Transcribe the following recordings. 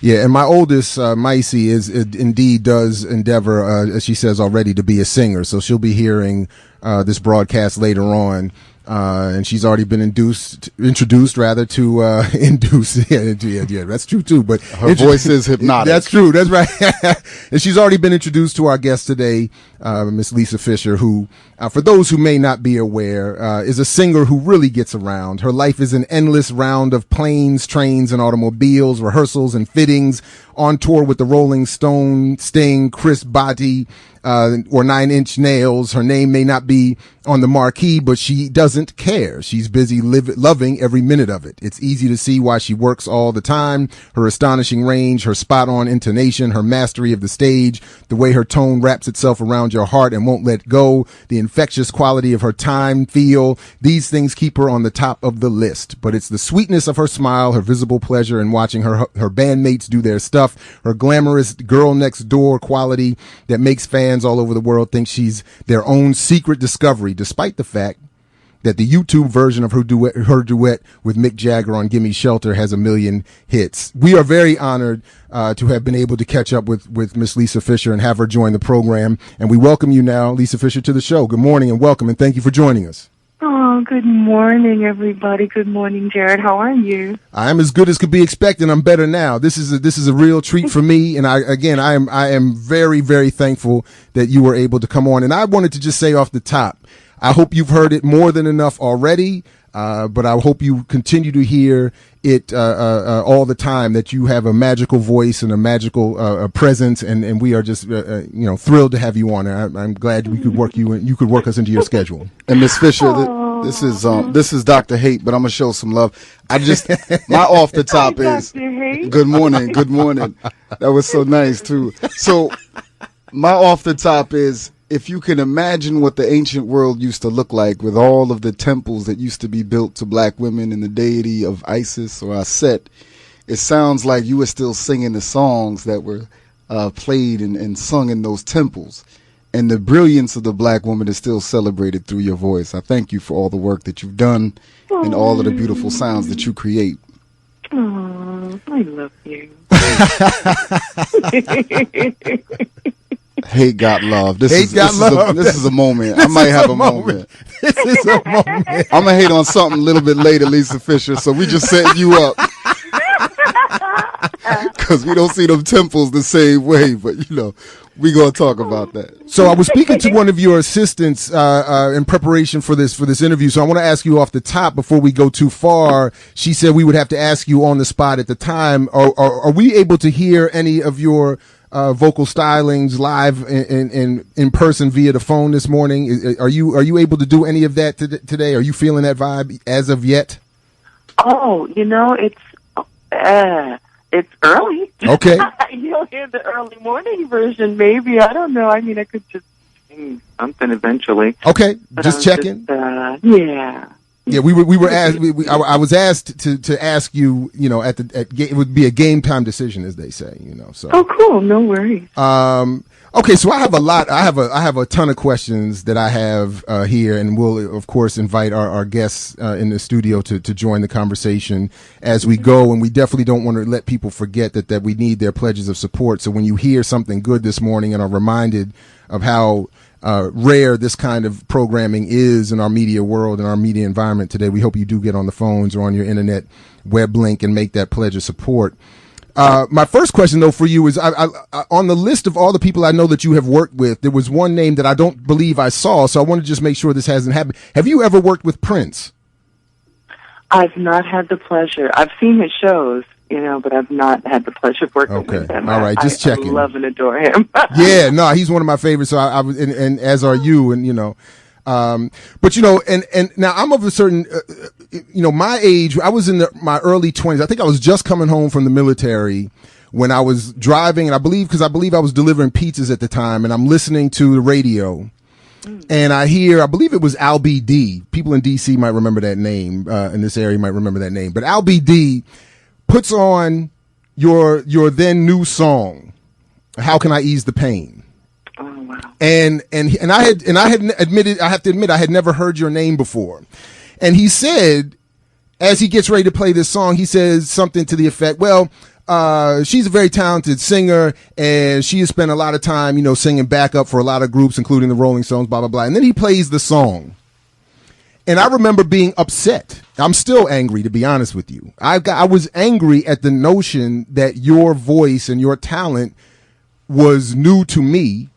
Yeah, and my oldest, Micey, indeed does endeavor, as she says already, to be a singer. So she'll be hearing this broadcast later on. And she's already been introduced rather to induce. Yeah, that's true too. But her voice is hypnotic. That's true. That's right. And she's already been introduced to our guest today, Miss Lisa Fischer, who, for those who may not be aware, is a singer who really gets around. Her life is an endless round of planes, trains, and automobiles, rehearsals and fittings, on tour with the Rolling Stone, Sting, Chris Botti, or Nine Inch Nails. Her name may not be on the marquee, but she doesn't care. She's busy loving every minute of it. It's easy to see why she works all the time. Her astonishing range, her spot-on intonation, her mastery of the stage, the way her tone wraps itself around your heart and won't let go, the infectious quality of her time, feel. These things keep her on the top of the list. But it's the sweetness of her smile, her visible pleasure in watching her bandmates do their stuff, her glamorous girl next door quality that makes fans all over the world think she's their own secret discovery, despite the fact that the YouTube version of her duet with Mick Jagger on Gimme Shelter has 1 million hits. We are very honored to have been able to catch up with Miss Lisa Fischer and have her join the program. And we welcome you now, Lisa Fischer, to the show. Good morning and welcome, and thank you for joining us. Oh, good morning, everybody. Good morning, Jared. How are you? I'm as good as could be expected. I'm better now. This is a real treat for me, and I am very, very thankful that you were able to come on. And I wanted to just say off the top, I hope you've heard it more than enough already, but I hope you continue to hear it all the time, that you have a magical voice and a magical presence, and we are just thrilled to have you on. I'm glad we could work you, and you could work us into your schedule. And Miss Fischer, this is Dr. Hate, but I'm gonna show some love. My off the top is good morning, good morning. That was so nice too. So my off the top is, if you can imagine what the ancient world used to look like with all of the temples that used to be built to black women and the deity of Isis or Aset, it sounds like you were still singing the songs that were played and sung in those temples. And the brilliance of the black woman is still celebrated through your voice. I thank you for all the work that you've done and all of the beautiful sounds that you create. Oh, I love you. Hate got love. This is a moment. I might have a moment. This is a moment. I'm gonna hate on something a little bit later, Lisa Fischer. So we just setting you up because we don't see them temples the same way. But we gonna talk about that. So I was speaking to one of your assistants in preparation for this interview. So I want to ask you off the top before we go too far. She said we would have to ask you on the spot at the time. Are we able to hear any of your vocal stylings live in person via the phone this morning? Are you able to do any of that today? Are you feeling that vibe as of yet? Oh, it's early. Okay. You'll hear the early morning version, maybe. I don't know. I mean, I could just sing something eventually. Okay, just checking. Yeah. Yeah, we were asked. I was asked to ask you. It would be a game time decision, as they say. So. Oh, cool. No worries. Okay, so I have a lot. I have a ton of questions that I have here, and we'll of course invite our guests in the studio to join the conversation as we go. And we definitely don't want to let people forget that we need their pledges of support. So when you hear something good this morning and are reminded of how rare this kind of programming is in our media world and our media environment today, we hope you do get on the phones or on your internet web link and make that pledge of support. My first question, though, for you is, I on the list of all the people I know that you have worked with, there was one name that I don't believe I saw, so I want to just make sure this hasn't happened. Have you ever worked with Prince? I've not had the pleasure. I've seen his shows, but I've not had the pleasure of working with him. All right, just checking. I love and adore him. Yeah, no, he's one of my favorites. So I was, and as are you, and but and now I'm of a certain, my age. I was in my early 20s. I think I was just coming home from the military when I was driving, and I believe I was delivering pizzas at the time, and I'm listening to the radio. And I believe it was Al B.D. People in D.C. might remember that name, in this area might remember that name. But Al B.D. puts on your then new song, How Can I Ease the Pain? Oh, wow. And I had admitted, I have to admit, I had never heard your name before. And he said, as he gets ready to play this song, he says something to the effect, well, she's a very talented singer, and she has spent a lot of time, singing backup for a lot of groups, including the Rolling Stones, blah, blah, blah. And then he plays the song. And I remember being upset. I'm still angry, to be honest with you. I was angry at the notion that your voice and your talent was new to me,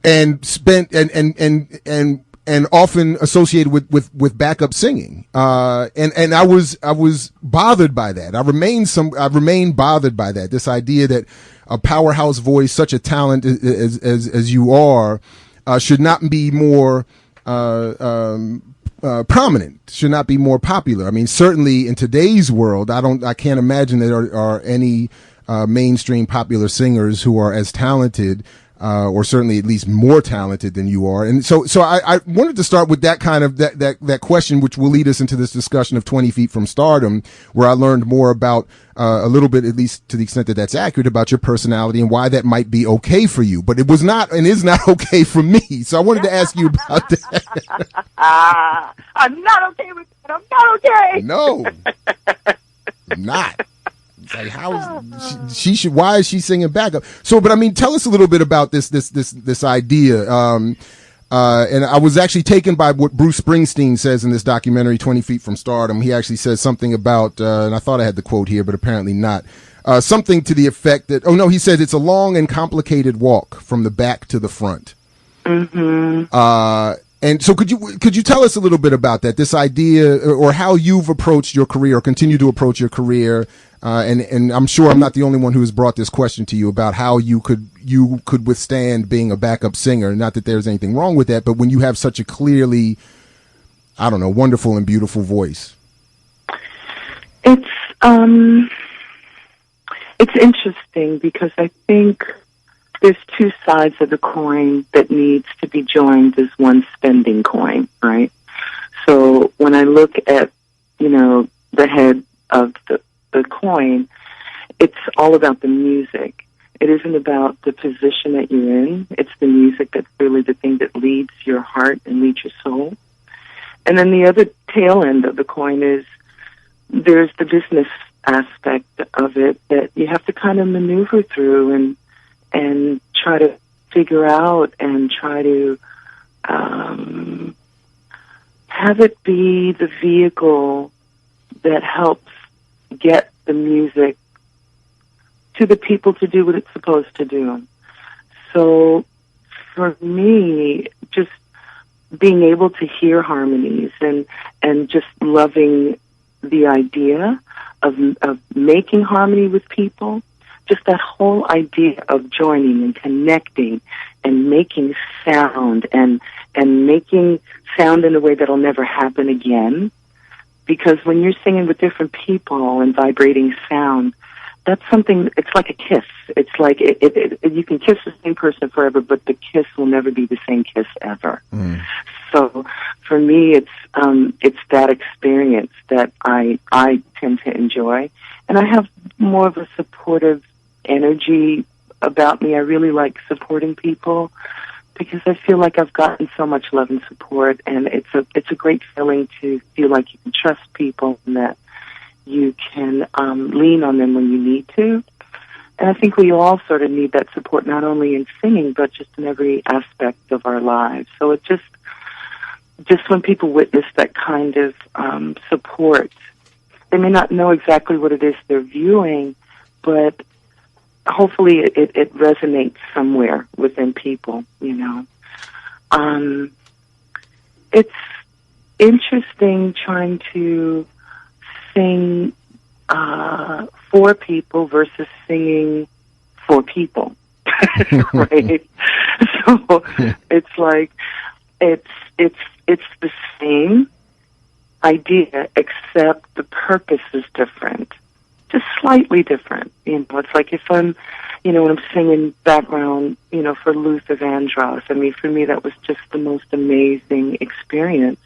and spent and often associated with backup singing. And I was bothered by that. I remain bothered by that. This idea that a powerhouse voice, such a talent as you are, should not be more prominent, should not be more popular. I mean, certainly in today's world, I can't imagine there are any mainstream popular singers who are as talented, or certainly at least more talented than you are. And so I wanted to start with that kind of that question, which will lead us into this discussion of 20 Feet from Stardom, where I learned more about a little bit, at least to the extent that that's accurate, about your personality and why that might be okay for you. But it was not and is not okay for me. So I wanted to ask you about that. I'm not okay with that. I'm not okay. No, I'm not. It's like, she should, why is she singing backup? So, but I mean, tell us a little bit about this idea. And I was actually taken by what Bruce Springsteen says in this documentary, 20 Feet from Stardom. He actually says something about, and I thought I had the quote here, but apparently not. Something to the effect that, he said it's a long and complicated walk from the back to the front. Mm-hmm. And so could you tell us a little bit about that, this idea, or how you've approached your career or continue to approach your career? And I'm sure I'm not the only one who has brought this question to you about how you could withstand being a backup singer. Not that there's anything wrong with that, but when you have such a clearly, wonderful and beautiful voice. It's interesting because I think there's two sides of the coin that needs to be joined as one spending coin, right? So when I look at, the head of the coin, it's all about the music. It isn't about the position that you're in. It's the music that's really the thing that leads your heart and leads your soul. And then the other tail end of the coin is there's the business aspect of it that you have to kind of maneuver through and try to figure out and try to have it be the vehicle that helps get the music to the people to do what it's supposed to do. So for me, just being able to hear harmonies and just loving the idea of making harmony with people, just that whole idea of joining and connecting and making sound and making sound in a way that'll never happen again. Because when you're singing with different people and vibrating sound, that's something, it's like a kiss. It's like you can kiss the same person forever, but the kiss will never be the same kiss ever. Mm. So for me, it's that experience that I tend to enjoy. And I have more of a supportive energy about me. I really like supporting people because I feel like I've gotten so much love and support, and it's a great feeling to feel like you can trust people and that you can lean on them when you need to. And I think we all sort of need that support, not only in singing, but just in every aspect of our lives. So it just when people witness that kind of support, they may not know exactly what it is they're viewing, but hopefully it resonates somewhere within people, It's interesting trying to sing for people versus singing for people, right? So it's like it's the same idea, except the purpose is different, just slightly different. It's like if I'm, when I'm singing background, for Luther Vandross. I mean, for me, that was just the most amazing experience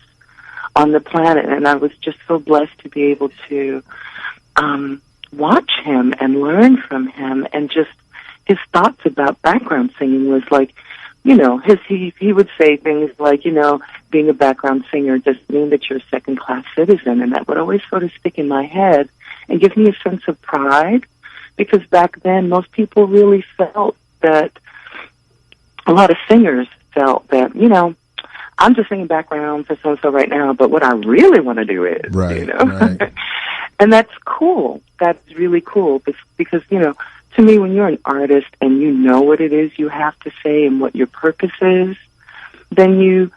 on the planet, and I was just so blessed to be able to watch him and learn from him, and just his thoughts about background singing was like, he would say things like, being a background singer doesn't mean that you're a second-class citizen, and that would always sort of stick in my head and gives me a sense of pride, because back then most people really felt that, a lot of singers felt that, I'm just singing background for so-and-so right now, but what I really want to do is, right, right. And that's cool. That's really cool because, to me, when you're an artist and you know what it is you have to say and what your purpose is, then you,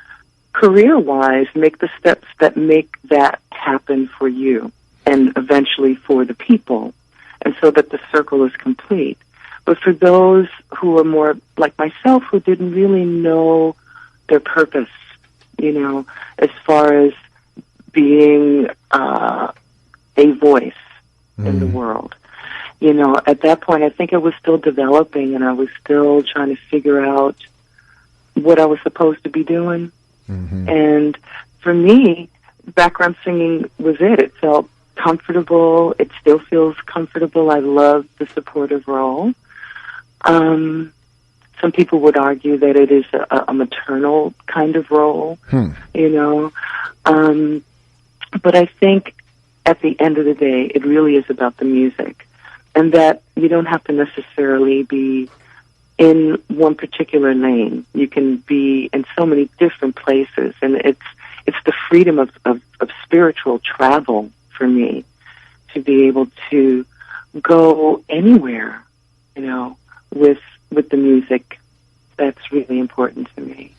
career-wise, make the steps that make that happen for you and eventually for the people, and so that the circle is complete. But for those who are more like myself, who didn't really know their purpose, as far as being a voice in the world, at that point, I think I was still developing, and I was still trying to figure out what I was supposed to be doing. Mm-hmm. And for me, background singing was it. It felt comfortable. It still feels comfortable. I love the supportive role. Some people would argue that it is a maternal kind of role, but I think at the end of the day, it really is about the music, and that you don't have to necessarily be in one particular lane. You can be in so many different places, and it's the freedom of spiritual travel for me, to be able to go anywhere, with the music. That's really important to me.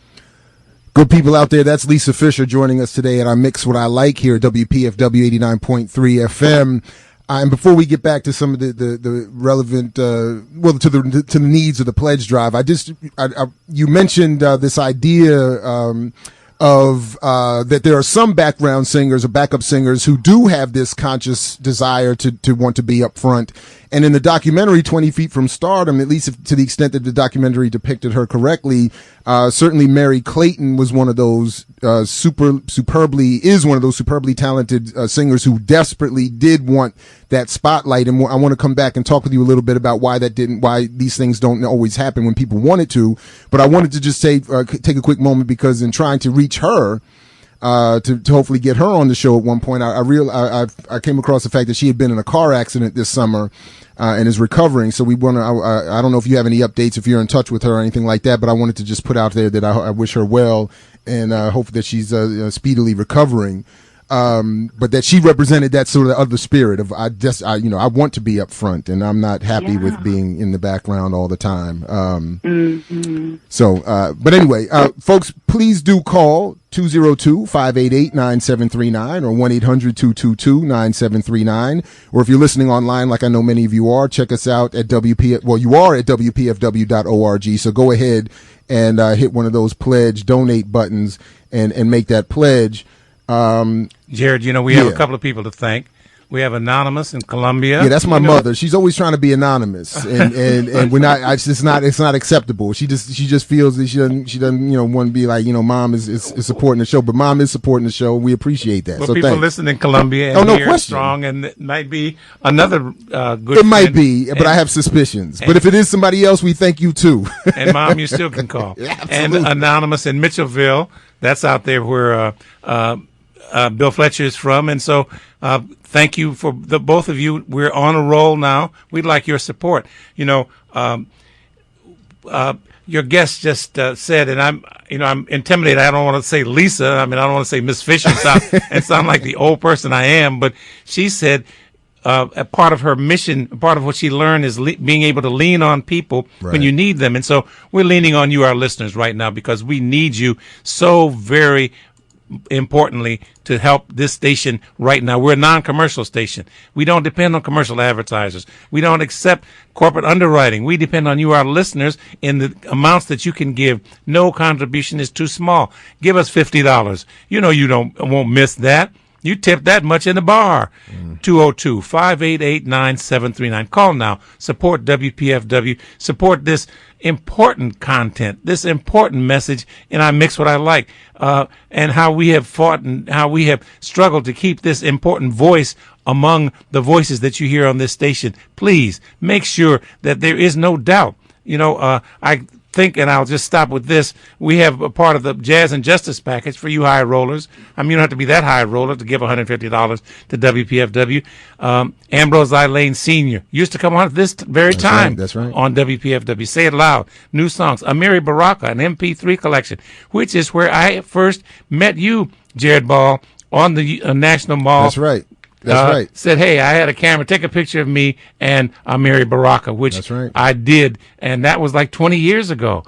Good people out there, that's Lisa Fischer joining us today at our Mix What I Like here at WPFW 89.3 FM. And before we get back to some of the relevant, to the needs of the pledge drive, you mentioned this idea of that there are some background singers or backup singers who do have this conscious desire to want to be up front. And in the documentary 20 Feet from Stardom, at least to the extent that the documentary depicted her correctly, certainly Mary Clayton was one of those superbly talented singers who desperately did want that spotlight. And I want to come back and talk with you a little bit about why these things don't always happen when people want it to. But I wanted to just take a quick moment, because in trying to reach her, to hopefully get her on the show at one point, I came across the fact that she had been in a car accident this summer, and is recovering. So we want to, I don't know if you have any updates, if you're in touch with her or anything like that, but I wanted to just put out there that I wish her well, and hope that she's speedily recovering. But that she represented that sort of other spirit of, I want to be up front, and I'm not happy with being in the background all the time. But anyway, folks, please do call 202-588-9739 or 1-800-222-9739. Or if you're listening online, like I know many of you are, check us out at you are at WPFW.org. So go ahead and hit one of those donate buttons and make that pledge. Jared, we have a couple of people to thank. We have Anonymous in Colombia. Yeah, that's my mother. She's always trying to be anonymous, and we're not. It's not acceptable. She just feels that she doesn't want to be like, Mom is supporting the show, but Mom is supporting the show. We appreciate that. Well, so people thanks. listen in Colombia and here strong, and it might be another good. It might be, but I have suspicions. But if it is somebody else, we thank you too. And Mom, you still can call. Yeah, and Anonymous in Mitchellville, that's out there where Bill Fletcher is from, and so thank you for the both of you. We're on a roll now. We'd like your support. Your guest just said, and I'm intimidated. I don't want to say Lisa. I don't want to say Miss Fisher and sound like the old person I am. But she said a part of her mission, part of what she learned is being able to lean on people when you need them. And so we're leaning on you, our listeners, right now, because we need you so very importantly to help this station right now. We're a non-commercial station. We don't depend on commercial advertisers. We don't accept corporate underwriting. We depend on you, our listeners, in the amounts that you can give. No contribution is too small. Give us $50. You won't miss that. You tip that much in the bar. 202-588-9739. Call now. Support WPFW. Support this important content, this important message, and I Mix What I Like, and how we have fought and how we have struggled to keep this important voice among the voices that you hear on this station. Please make sure that there is no doubt. I think, and I'll just stop with this, we have a part of the Jazz and Justice package for you high rollers. I mean, you don't have to be that high roller to give $150 to WPFW. Ambrose I. Lane Sr. used to come on at this very time. That's right. On WPFW. Say It Loud. New songs. Amiri Baraka, an MP3 collection, which is where I first met you, Jared Ball, on the National Mall. That's right. That's right. Said, hey, I had a camera, take a picture of me and Amiri Baraka, which That's right. I did. And that was like 20 years ago.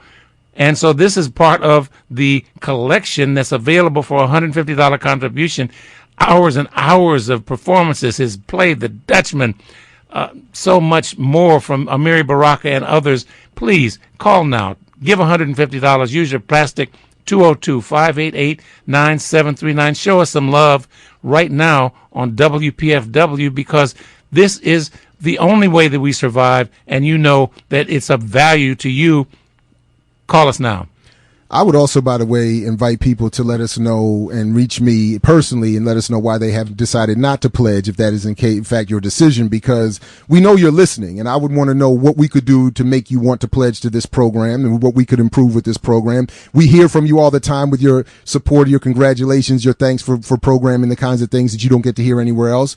And so this is part of the collection that's available for a $150 contribution. Hours and hours of performances, his play, The Dutchman, so much more from Amiri Baraka and others. Please call now. Give $150. Use your plastic 202-588-9739. Show us some love right now on WPFW, because this is the only way that we survive, and you know that it's of value to you. Call us now. I would also, by the way, invite people to let us know and reach me personally and let us know why they have decided not to pledge, if that is in fact your decision, because we know you're listening, and I would want to know what we could do to make you want to pledge to this program and what we could improve with this program. We hear from you all the time with your support, your congratulations, your thanks for programming, the kinds of things that you don't get to hear anywhere else.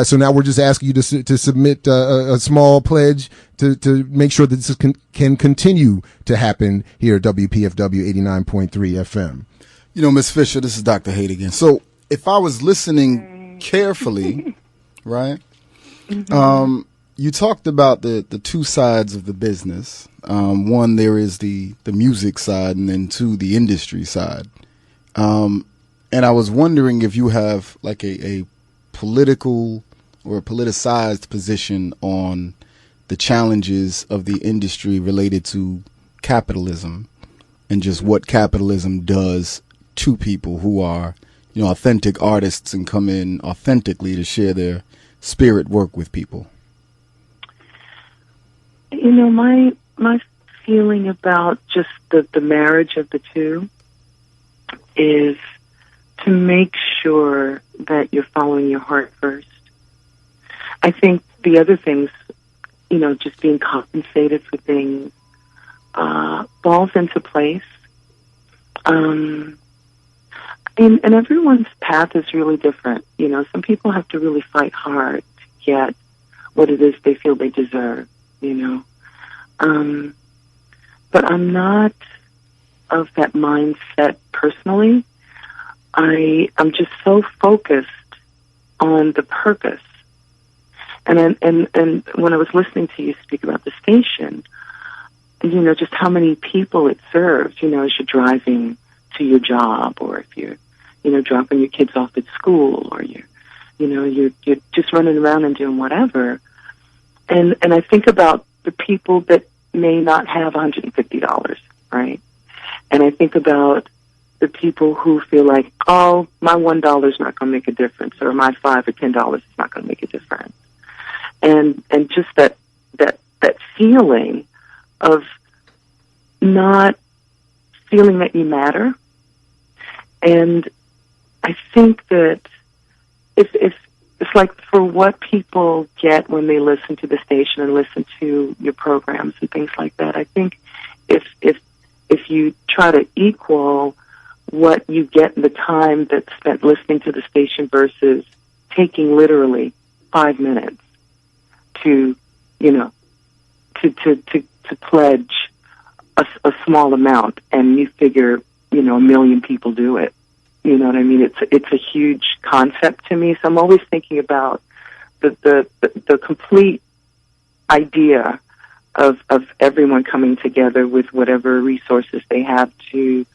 So now we're just asking you to submit a small pledge to make sure that this can continue to happen here at WPFW 89.3 FM. You know, Ms. Fisher, this is Dr. Haight again. So if I was listening carefully, right, you talked about the two sides of the business. One, there is the music side, and then two, the industry side. And I was wondering if you have like a political or a politicized position on the challenges of the industry related to capitalism and just what capitalism does to people who are, you know, authentic artists and come in authentically to share their spirit work with people. You know, my feeling about just the marriage of the two is to make sure that you're following your heart first. I think the other things, you know, just being compensated for things, falls into place. And everyone's path is really different. You know, some people have to really fight hard to get what it is they feel they deserve, you know. But I'm not of that mindset personally. I'm just so focused on the purpose. And when I was listening to you speak about the station, you know, just how many people it serves, you know, as you're driving to your job, or if you're, you know, dropping your kids off at school, or you're just running around and doing whatever. And I think about the people that may not have $150, right? And I think about the people who feel like, oh, my $1 is not going to make a difference, or my $5 or $10 is not going to make a difference. And just that feeling of not feeling that you matter. And I think that if it's like for what people get when they listen to the station and listen to your programs and things like that, I think if you try to equal what you get in the time that's spent listening to the station versus taking literally 5 minutes to, you know, to pledge a small amount, and you figure, you know, 1 million people do it. You know what I mean? It's a huge concept to me. So I'm always thinking about the complete idea of everyone coming together with whatever resources they have to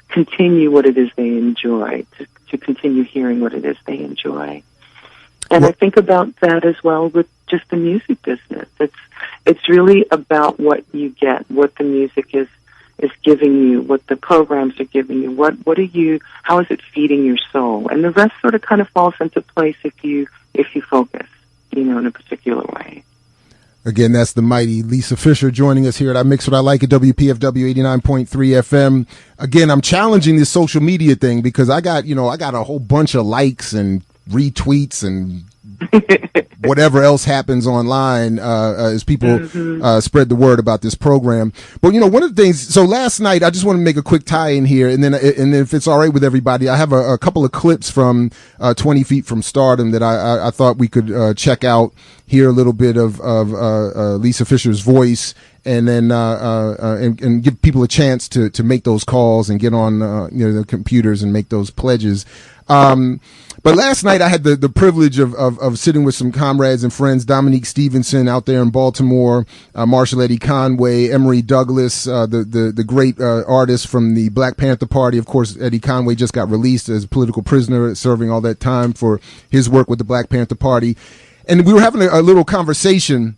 continue what it is they enjoy, to continue hearing what it is they enjoy. And I think about that as well with just the music business. It's really about what you get, what the music is giving you, what the programs are giving you, how is it feeding your soul? And the rest sort of kind of falls into place if you focus, you know, in a particular way. Again, that's the mighty Lisa Fischer joining us here at I Mix What I Like at WPFW 89.3 FM. Again, I'm challenging this social media thing because I got a whole bunch of likes and retweets and whatever else happens online as people spread the word about this program. But one of the things. So last night, I just want to make a quick tie-in here, and then if it's all right with everybody, I have a couple of clips from 20 Feet from Stardom that I thought we could check out. Hear a little bit of Lisa Fischer's voice, and then and give people a chance to make those calls and get on the computers and make those pledges. But last night I had the privilege of sitting with some comrades and friends, Dominique Stevenson out there in Baltimore, Marshall Eddie Conway, Emory Douglas, the great artist from the Black Panther Party. Of course, Eddie Conway just got released as a political prisoner, serving all that time for his work with the Black Panther Party. And we were having a little conversation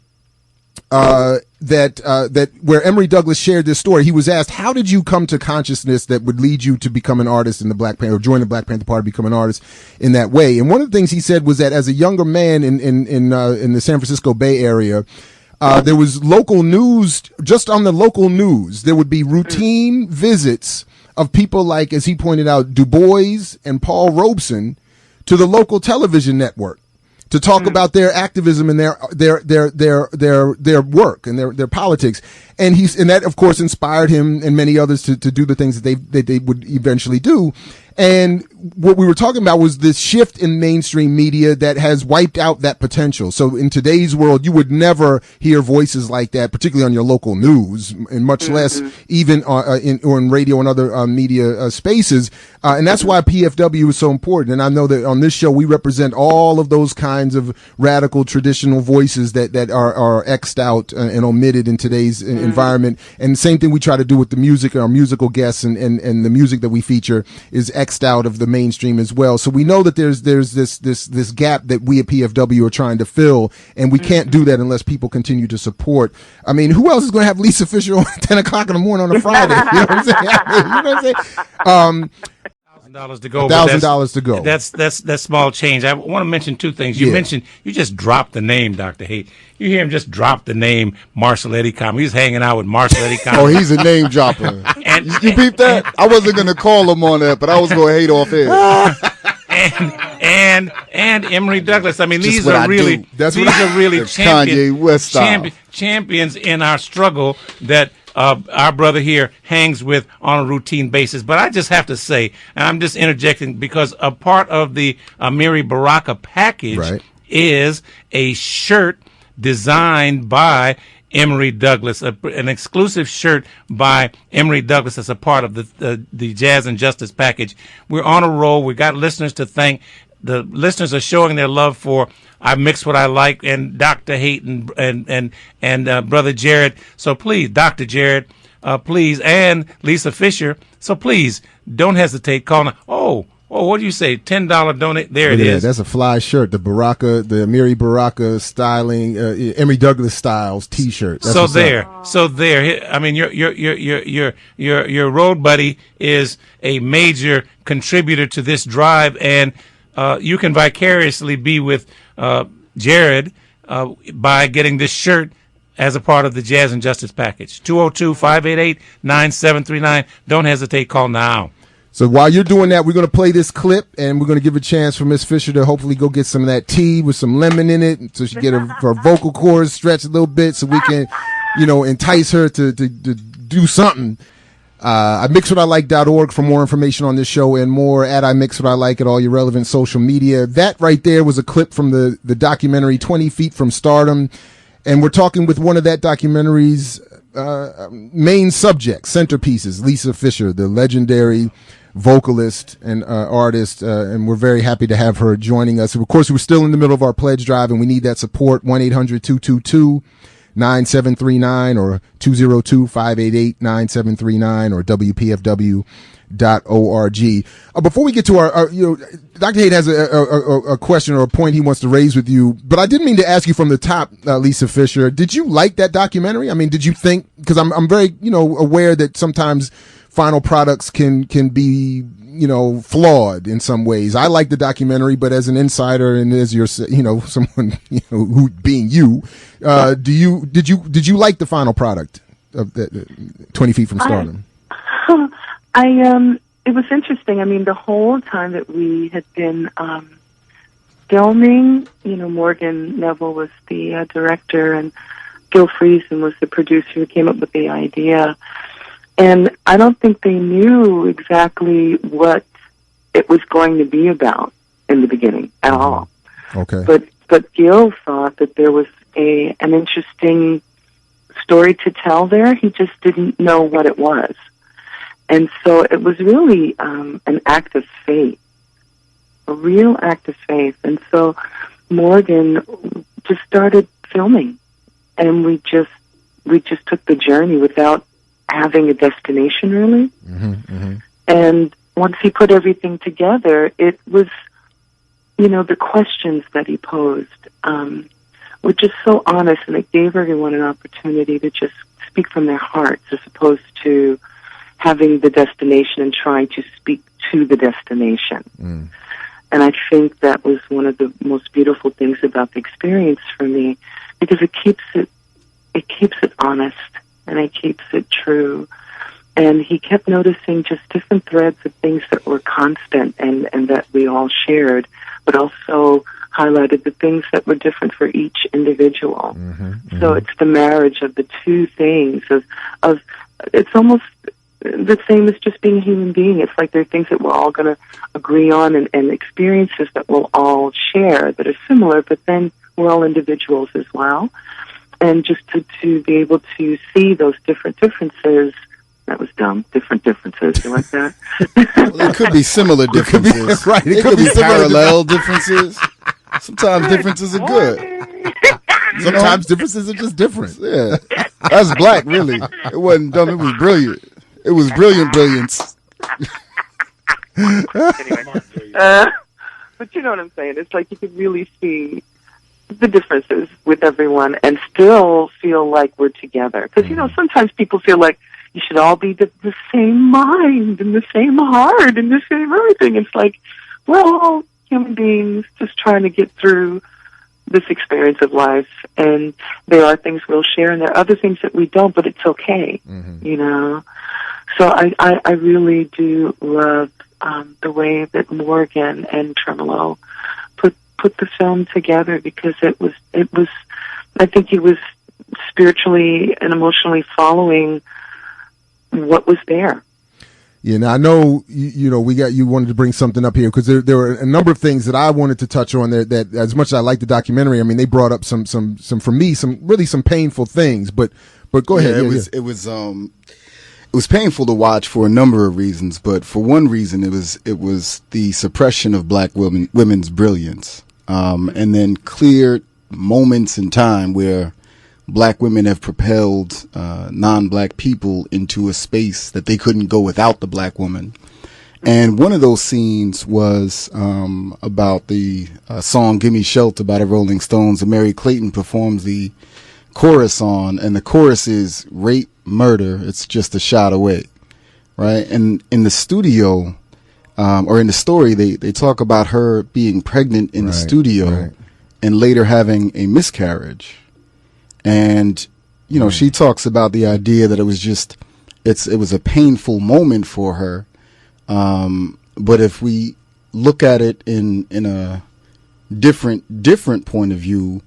that where Emory Douglas shared this story. He was asked, how did you come to consciousness that would lead you to become an artist in the Black Panther, or join the Black Panther Party, become an artist in that way? And one of the things he said was that as a younger man in the San Francisco Bay Area, there was local news, just on the local news, there would be routine visits of people like, as he pointed out, Du Bois and Paul Robeson to the local television network to talk about their activism and their work and their politics. And that of course inspired him and many others to do the things that they would eventually do. And what we were talking about was this shift in mainstream media that has wiped out that potential. So in today's world, you would never hear voices like that, particularly on your local news, and much less even in radio and other media spaces. And that's why PFW is so important. And I know that on this show, we represent all of those kinds of radical traditional voices that are X'd out and omitted in today's environment. And the same thing we try to do with the music, our musical guests and the music that we feature is X'd out of the mainstream as well. So we know that there's this gap that we at PFW are trying to fill, and we can't do that unless people continue to support. I mean, who else is going to have Lisa Fischer on at 10 o'clock in the morning on a Friday? You know what I'm saying? You know what I'm saying? $1,000 to go. $1,000 to go. That's small change. I want to mention two things. You mentioned, you just dropped the name, Dr. Haight. You hear him just drop the name Marshall Eddie Conway. He's hanging out with Marshall Eddie Conway. Oh, he's a name dropper. And you peep that? I wasn't going to call him on that, but I was going to hate off his. and Emory Douglas. I mean, these are really champions in our struggle that our brother here hangs with on a routine basis. But I just have to say, and I'm just interjecting because a part of the Amiri Baraka package is a shirt designed by Emory Douglas, an exclusive shirt by Emory Douglas as a part of the Jazz and Justice package. We're on a roll. We got listeners to thank. The listeners are showing their love for I Mix What I Like and Dr. Haight and Brother Jared. So please, Dr. Jared, please, and Lisa Fischer. So please, don't hesitate. Call now. Oh, what do you say? $10 donate. There it is. That's a fly shirt. The Amiri Baraka styling, Emory Douglas styles T-shirt. So there. I mean, your road buddy is a major contributor to this drive, and you can vicariously be with Jared by getting this shirt as a part of the Jazz and Justice package. 202-588-9739. Don't hesitate. Call now. So while you're doing that, we're going to play this clip, and we're going to give a chance for Miss Fischer to hopefully go get some of that tea with some lemon in it, so she get her vocal cords stretched a little bit, so we can, entice her to do something. iMixWhatILike.org for more information on this show and more. At iMixWhatILike at all your relevant social media. That right there was a clip from the documentary 20 Feet from Stardom, and we're talking with one of that documentary's main subjects, centerpieces, Lisa Fischer, the legendary vocalist and artist, and we're very happy to have her joining us. Of course, we're still in the middle of our pledge drive, and we need that support. 1-800-222-9739 or 202-588-9739 or WPFW.org. Before we get to our Dr. Haight has a question or a point he wants to raise with you, but I didn't mean to ask you from the top, Lisa Fischer. Did you like that documentary? I mean, did you think, because I'm very, aware that sometimes final products can be, flawed in some ways. I like the documentary, but as an insider and as your, someone, who being you, did you like the final product of the 20 Feet from Stardom? It was interesting. I mean, the whole time that we had been filming, Morgan Neville was the director, and Gil Friesen was the producer who came up with the idea. And I don't think they knew exactly what it was going to be about in the beginning at all. Okay. But Gil thought that there was an interesting story to tell there. He just didn't know what it was. And so it was really an act of faith, a real act of faith. And so Morgan just started filming, and we just took the journey without having a destination, really. And once he put everything together, it was, the questions that he posed were just so honest, and it gave everyone an opportunity to just speak from their hearts as opposed to having the destination and trying to speak to the destination. And I think that was one of the most beautiful things about the experience for me, because it keeps it honest, and it keeps it true. And he kept noticing just different threads of things that were constant and that we all shared, but also highlighted the things that were different for each individual. So it's the marriage of the two things of it's almost the same as just being a human being. It's like there are things that we're all going to agree on and experiences that we'll all share that are similar, but then we're all individuals as well. And just to be able to see those different differences. That was dumb. Different differences. You like that? Well, it could be similar differences. Right. It could be parallel differences. Sometimes differences are good. Sometimes differences are just different. Yeah. That's black, really. It wasn't dumb. It was brilliant. It was brilliance. But you know what I'm saying? It's like you could really see the differences with everyone and still feel like we're together. Because, sometimes people feel like you should all be the same mind and the same heart and the same everything. It's like, we're all human beings just trying to get through this experience of life. And there are things we'll share, and there are other things that we don't, but it's okay, So I really do love the way that Morgan and Tremolo put the film together, because it was I think he was spiritually and emotionally following what was there. Yeah, now I know you wanted to bring something up here, because there were a number of things that I wanted to touch on there that, as much as I like the documentary, I mean, they brought up some for me some painful things, but go ahead. It was painful to watch for a number of reasons, but for one reason, it was the suppression of black women's brilliance, and then clear moments in time where black women have propelled non-black people into a space that they couldn't go without the black woman. And one of those scenes was about the song "Gimme Shelter" by the Rolling Stones, and Mary Clayton performs the chorus on, and the chorus is "Rape, murder, it's just a shot away," right? And in the studio, or in the story, they talk about her being pregnant in the studio and later having a miscarriage. And, she talks about the idea that it was a painful moment for her. But if we look at it in a different point of view,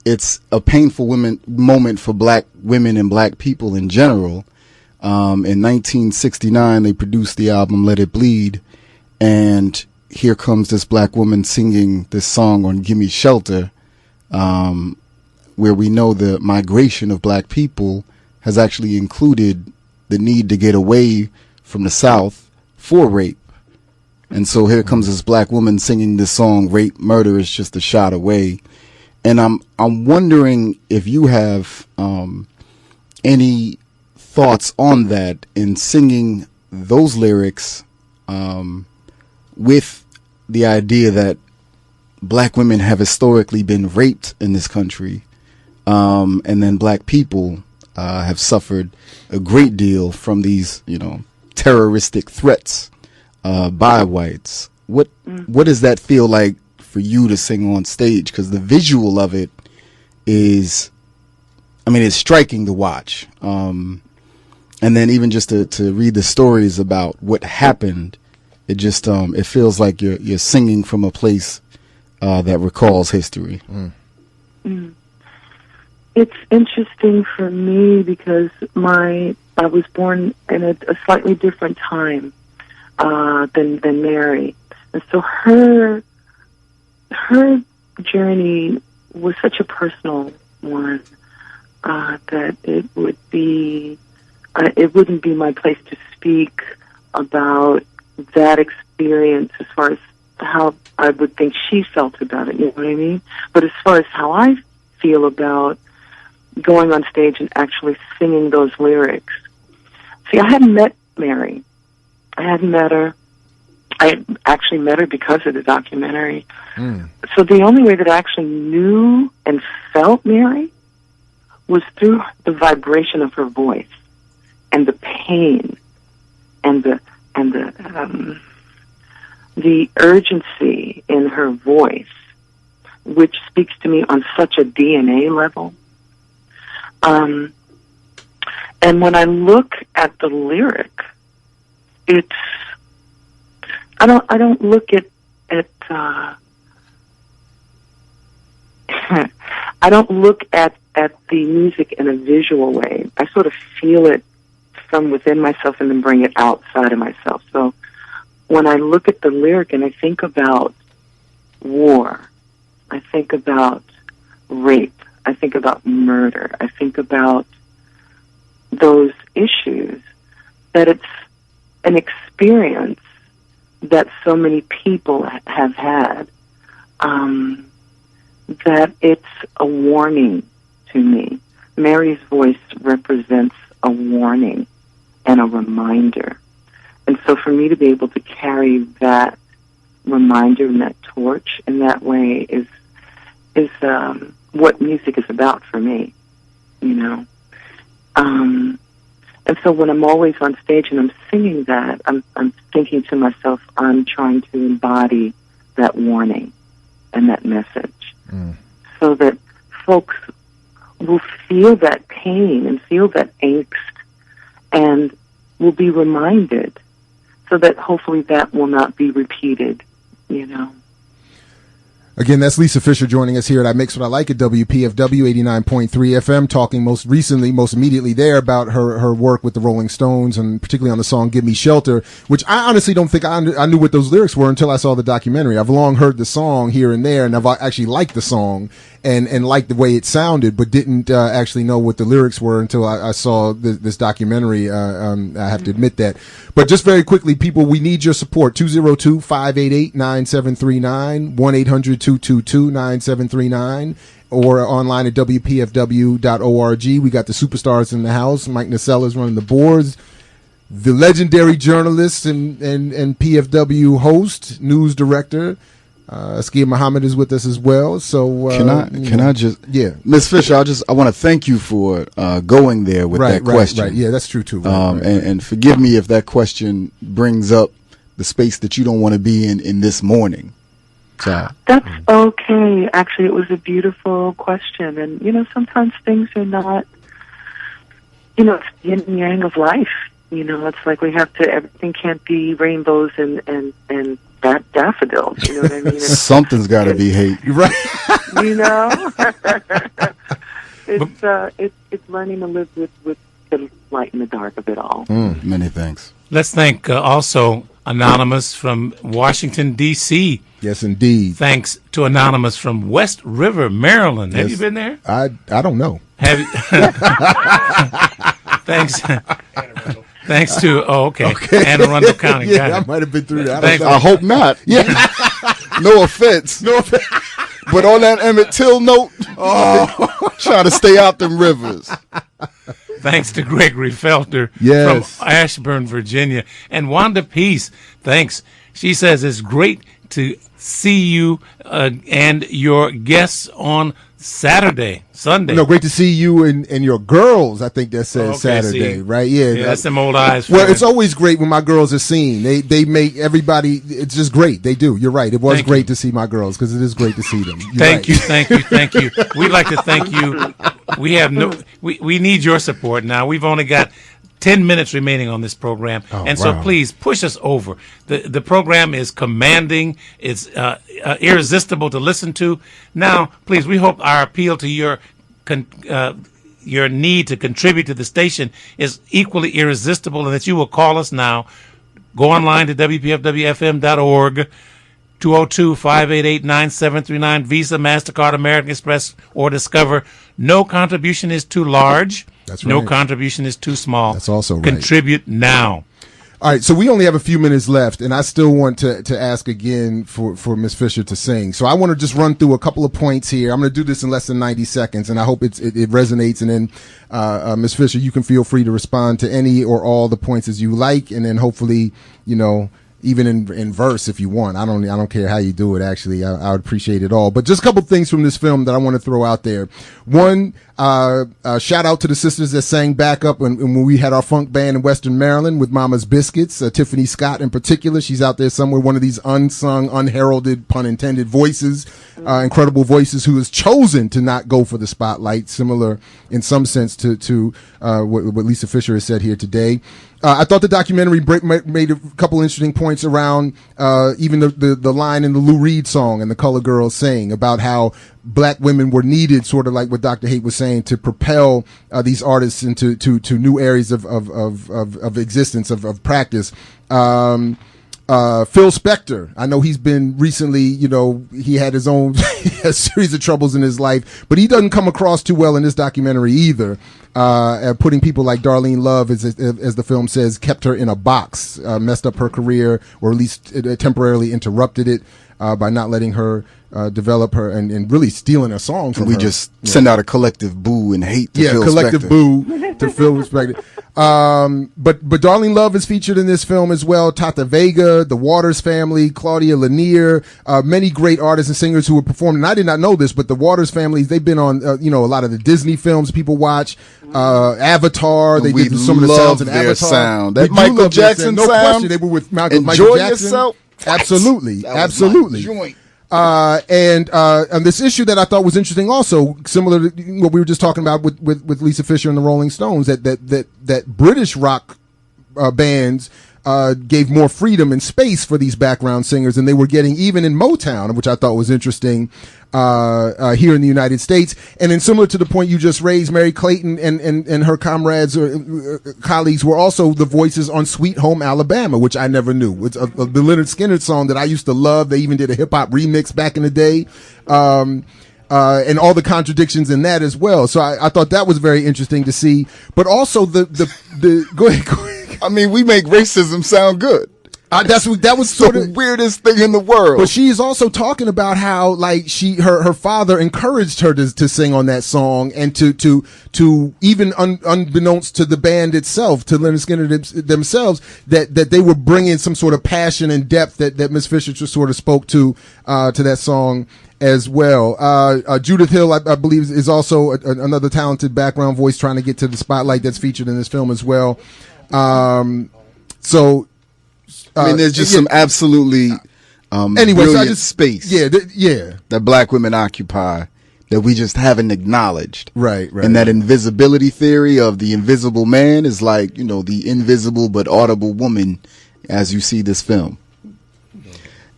it's a painful moment for black women and black people in general. In 1969, they produced the album "Let It Bleed," and here comes this black woman singing this song on "Gimme Shelter," where we know the migration of black people has actually included the need to get away from the South for rape. And so here comes this black woman singing this song, "Rape, murder is just a shot away." And I'm wondering if you have any thoughts on that, in singing those lyrics with the idea that black women have historically been raped in this country, and then black people have suffered a great deal from these, terroristic threats by whites. What does that feel like for you to sing on stage? Because the visual of it is, it's striking to watch. And then even just to read the stories about what happened, it just it feels like you're singing from a place that recalls history? It's interesting for me because I was born in a slightly different time than Mary, and so her journey was such a personal one that it wouldn't be my place to speak about that experience as far as how I would think she felt about it. You know what I mean? But as far as how I feel about going on stage and actually singing those lyrics. See, I hadn't met Mary. I hadn't met her. I actually met her because of the documentary. So the only way that I actually knew and felt Mary was through the vibration of her voice and the pain and the urgency in her voice, which speaks to me on such a DNA level. And when I look at the lyric, I don't look at I don't look at the music in a visual way. I sort of feel it from within myself and then bring it outside of myself. So when I look at the lyric and I think about war, I think about rape, I think about murder, I think about those issues, that it's an experience that so many people have had, that it's a warning to me. Mary's voice represents a warning and a reminder. And so for me to be able to carry that reminder and that torch in that way is what music is about for me, you know. And so when I'm always on stage and I'm singing that, I'm thinking to myself, I'm trying to embody that warning and that message so that folks will feel that pain and feel that angst and will be reminded so that hopefully that will not be repeated, you know. Again, that's Lisa Fischer joining us here at I Mix What I Like at WPFW 89.3 FM, talking most immediately there about her work with the Rolling Stones, and particularly on the song Give Me Shelter, which I honestly don't think I knew what those lyrics were until I saw the documentary. I've long heard the song here and there, and I've actually liked the song and liked the way it sounded, but didn't actually know what the lyrics were until I saw this documentary. I have to admit that. But just very quickly, people, we need your support. 202-588-9739, 1-800-222-9739, or online at WPFW.org. We got the superstars in the house. Mike Nacella's running the boards. The legendary journalist and PFW host, news director, Askia Muhammad is with us as well. So can I just Ms. Fischer, I want to thank you for going there with that question. Right, yeah, that's true too. And forgive me if that question brings up the space that you don't want to be in this morning. So. That's okay. Actually, it was a beautiful question, and you know, sometimes things are not, you know, it's the yin and yang of life. You know, it's like everything can't be rainbows and daffodils. You know what I mean? Something's got to be hate, right? You know, it's learning to live with the light and the dark of it all. Many thanks. Let's thank also Anonymous from Washington, D.C. Yes, indeed. Thanks to Anonymous from West River, Maryland. Yes. Have you been there? I don't know. Have you? Thanks. Thanks to Anne Arundel County. Yeah, I might have been through that. I hope not. Yeah. No offense. But on that Emmett Till note, try to stay out them rivers. Thanks to Gregory Felter from Ashburn, Virginia. And Wanda Peace, thanks. She says it's great to see you and your guests on Sunday. No, great to see you and your girls. I think that says Saturday, right? Yeah, that's them old eyes. Well, it's always great when my girls are seen. They make everybody. It's just great. They do. You're right. It was great to see my girls because it is great to see them. Thank you. We'd like to thank you. We have we need your support now. We've only got 10 minutes remaining on this program. So please push us over. The program is commanding. It's irresistible to listen to. Now, please, we hope our appeal to your need to contribute to the station is equally irresistible, and that you will call us now. Go online to WPFWFM.org, 202-588-9739, Visa, MasterCard, American Express, or Discover. No contribution is too large. That's right. No contribution is too small. That's also right. Contribute now. All right, so we only have a few minutes left, and I still want to ask again for Ms. Fischer to sing. So I want to just run through a couple of points here. I'm going to do this in less than 90 seconds, and I hope it resonates. And then, Ms. Fischer, you can feel free to respond to any or all the points as you like, and then hopefully, even in verse if you want. I don't care how you do it. Actually, I would appreciate it all. But just a couple things from this film that I want to throw out there. One, shout out to the sisters that sang backup when we had our funk band in Western Maryland with Mama's Biscuits. Tiffany Scott in particular, she's out there somewhere. One of these unsung, unheralded, pun intended voices, incredible voices, who has chosen to not go for the spotlight. Similar in some sense to what Lisa Fischer has said here today. I thought the documentary made a couple interesting points around even the line in the Lou Reed song and the Color Girls saying about how black women were needed, sort of like what Dr. Haight was saying, to propel these artists into to new areas of existence, of practice. Phil Spector, I know he's been recently, he had his own a series of troubles in his life, but he doesn't come across too well in this documentary either. Putting people like Darlene Love, as the film says, kept her in a box, messed up her career, or at least temporarily interrupted it by not letting her develop her and really stealing a song from her. We just send out a collective boo and hate to Phil collective Spector. Boo to Phil Spector. But Darlene Love is featured in this film as well. Tata Vega, the Waters family, Claudia Lanier, many great artists and singers who were performing. And I did not know this, but the Waters families, they've been on, a lot of the Disney films people watch, Avatar. They did some of the sounds in Avatar. Sound. That Michael Jackson sound. No question, they were with Michael Jackson. Enjoy yourself. Absolutely. And this issue that I thought was interesting, also similar to what we were just talking about with Lisa Fischer and the Rolling Stones, that British rock bands gave more freedom and space for these background singers than they were getting even in Motown, which I thought was interesting here in the United States. And then, similar to the point you just raised, Mary Clayton and her comrades or colleagues were also the voices on Sweet Home Alabama, which I never knew. It's the Lynyrd Skynyrd song that I used to love. They even did a hip hop remix back in the day. And all the contradictions in that as well. So I thought that was very interesting to see. But also the go ahead. I mean, we make racism sound good. That was sort of the weirdest thing in the world. But she is also talking about how, like, her father encouraged her to sing on that song, and to even unbeknownst to the band itself, to Lynyrd Skynyrd themselves, that they were bringing some sort of passion and depth that Ms. Fischer just sort of spoke to that song as well. Judith Hill, I believe, is also another talented background voice trying to get to the spotlight that's featured in this film as well. There's just some absolutely anyway, so I just space that black women occupy that we just haven't acknowledged. Right. And that invisibility theory of the invisible man is like, the invisible but audible woman as you see this film.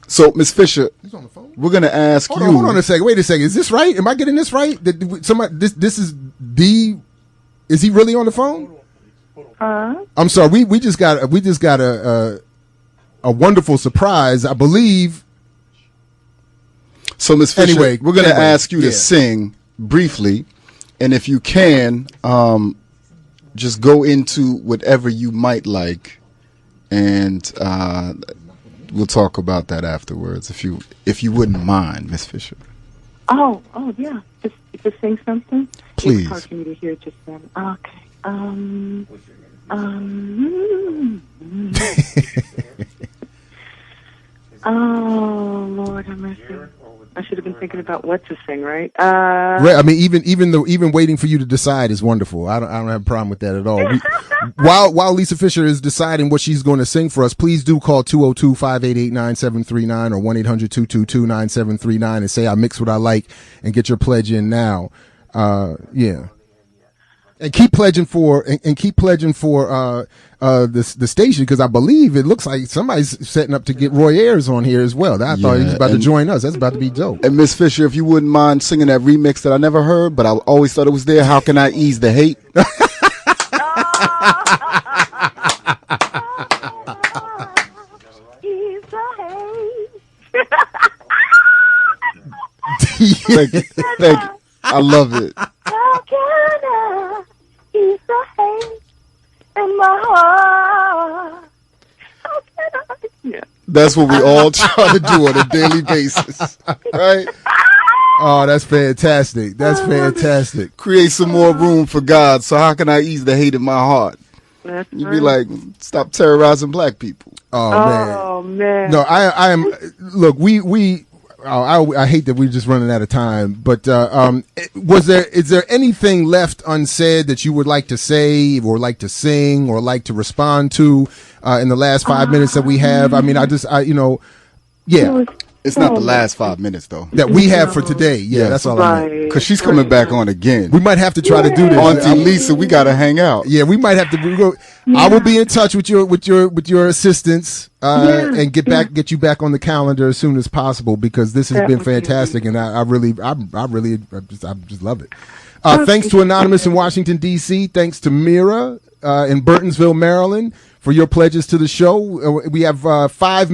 So, Ms. Fischer, we're going to ask you. Hold on a second. Wait a second. Is this right? Am I getting this right? This is is he really on the phone? I'm sorry. We just got a wonderful surprise, I believe. So, Ms. Fischer, we're going to ask you to sing briefly, and if you can, just go into whatever you might like, and we'll talk about that afterwards, if you wouldn't mind, Ms. Fischer. Oh yeah. Just sing something. Please. It's hard for me to hear just then. Okay. Oh, Lord have mercy. I should have been thinking about what to sing, right? Right. I mean, even waiting for you to decide is wonderful. I don't have a problem with that at all. While Lisa Fischer is deciding what she's going to sing for us, please do call 202-588-9739 or 1-800-222-9739 and say I mix what I like and get your pledge in now. Yeah. And keep pledging for the station, because I believe it looks like somebody's setting up to get Roy Ayers on here as well. I thought he was about to join us. That's about to be dope. And Miss Fisher, if you wouldn't mind singing that remix that I never heard, but I always thought it was there. How can I ease the hate? Thank you. Thank you. I love it. How can I ease the hate in my heart? How can I? Yeah. That's what we all try to do on a daily basis, right? Oh, that's fantastic. That's fantastic. Create some more room for God. So how can I ease the hate in my heart? That's You'd be like, stop terrorizing black people. Oh man. No, I am. Look, I hate that we're just running out of time, but is there anything left unsaid that you would like to say or like to sing or like to respond to in the last 5 minutes that we have? I mean, yeah. It's not the last 5 minutes, though. That we have for today. Yeah, that's all I mean. Because she's coming back on again. We might have to try to do this. Auntie Lisa, we got to hang out. Yeah, we might have to. I will be in touch with your assistants and get you back on the calendar as soon as possible, because this has been fantastic, and I just love it. Thanks to Anonymous in Washington D.C. Thanks to Mira in Burtonsville, Maryland, for your pledges to the show. We have 6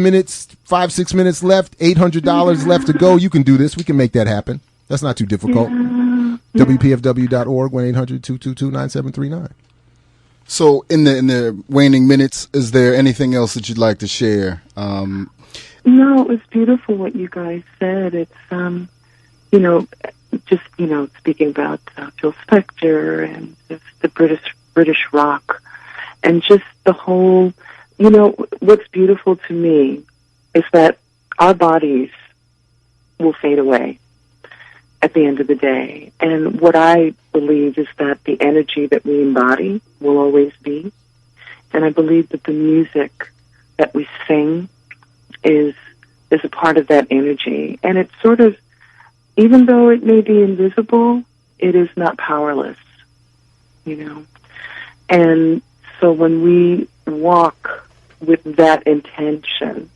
minutes left, $800 left to go. You can do this. We can make that happen. That's not too difficult. WPFW.org, 1-800-222-9739. So in the waning minutes, is there anything else that you'd like to share? No, it was beautiful what you guys said. It's, speaking about Phil Spector and just the British rock, and just the whole, what's beautiful to me is that our bodies will fade away at the end of the day. And what I believe is that the energy that we embody will always be. And I believe that the music that we sing is a part of that energy. And it's sort of, even though it may be invisible, it is not powerless, And so when we walk with that intention,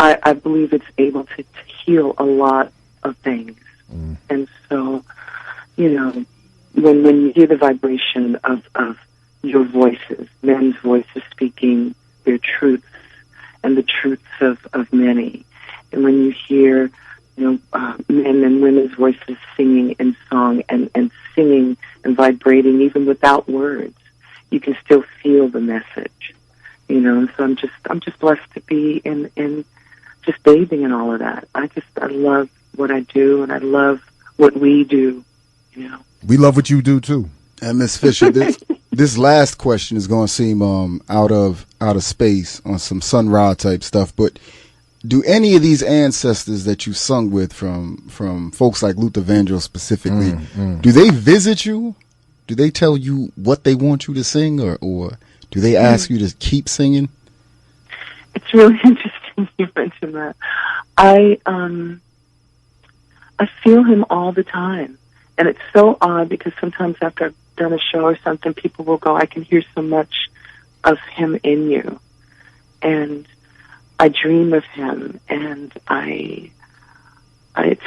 I believe it's able to heal a lot of things. And so, when you hear the vibration of your voices, men's voices speaking their truths and the truths of many, and when you hear, men and women's voices singing in song and singing and vibrating even without words, you can still feel the message, And so I'm just blessed to be in just bathing in all of that. I love what I do, and I love what we do, We love what you do too. And Miss Fisher, this last question is going to seem out of space on some Sun Ra type stuff, but do any of these ancestors that you sung with from folks like Luther Vandross specifically, do they visit you? Do they tell you what they want you to sing, or do they ask you to keep singing? It's really interesting you mentioned that. I feel him all the time. And it's so odd because sometimes after I've done a show or something, people will go, I can hear so much of him in you. And I dream of him, and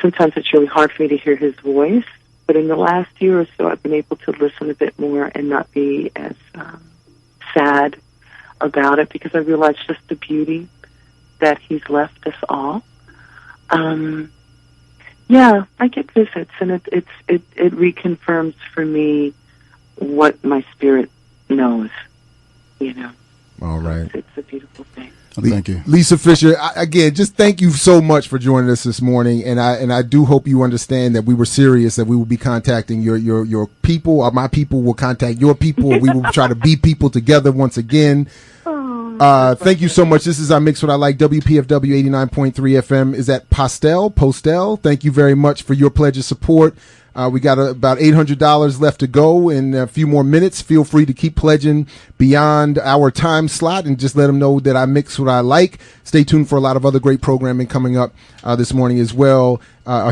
sometimes it's really hard for me to hear his voice. But in the last year or so, I've been able to listen a bit more and not be as sad about it, because I realize just the beauty that he's left us all. Yeah, I get visits, and it reconfirms for me what my spirit knows. All right, it's a beautiful thing. Thank you, Lisa Fischer. Again, just thank you so much for joining us this morning, and I do hope you understand that we were serious, that we will be contacting your people, or my people will contact your people, or we will try to be people together once again. Thank you so much. This is our Mix What I Like. WPFW 89.3 FM is at Postel. Thank you very much for your pledge of support. We got about $800 left to go in a few more minutes. Feel free to keep pledging beyond our time slot and just let them know that I mix what I like. Stay tuned for a lot of other great programming coming up this morning as well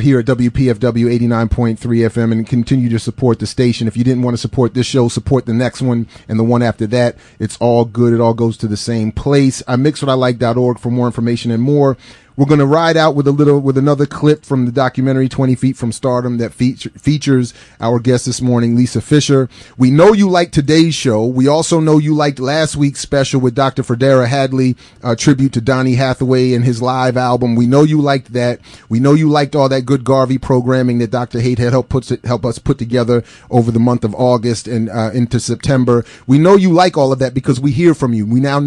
here at WPFW 89.3 FM, and continue to support the station. If you didn't want to support this show, support the next one and the one after that. It's all good. It all goes to the same place. iMixWhatILike.org for more information and more. We're going to ride out with another clip from the documentary 20 Feet from Stardom that features our guest this morning, Lisa Fischer. We know you liked today's show. We also know you liked last week's special with Dr. Fredera Hadley, tribute to Donny Hathaway and his live album. We know you liked that. We know you liked all that good Garvey programming that Dr. Haight had help us put together over the month of August and into September. We know you like all of that because we hear from you. We now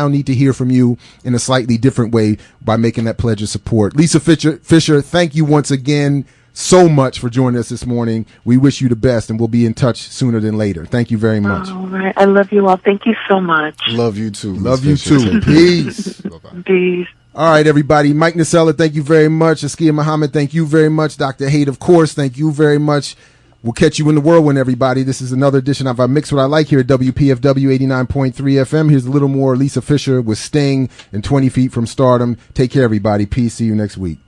need to hear from you in a slightly different way by making that pledge of support. Lisa Fischer, thank you once again so much for joining us this morning. We wish you the best, and we'll be in touch sooner than later. Thank you very much. All right. I love you all. Thank you so much. Love you too. Love you too. Peace. Peace. All right, everybody. Mike Nasella, thank you very much. Askia Muhammad, thank you very much. Dr. Haight, of course, thank you very much. We'll catch you in the whirlwind, everybody. This is another edition of I Mix What I Like here at WPFW 89.3 FM. Here's a little more Lisa Fischer with Sting and 20 Feet from Stardom. Take care, everybody. Peace. See you next week.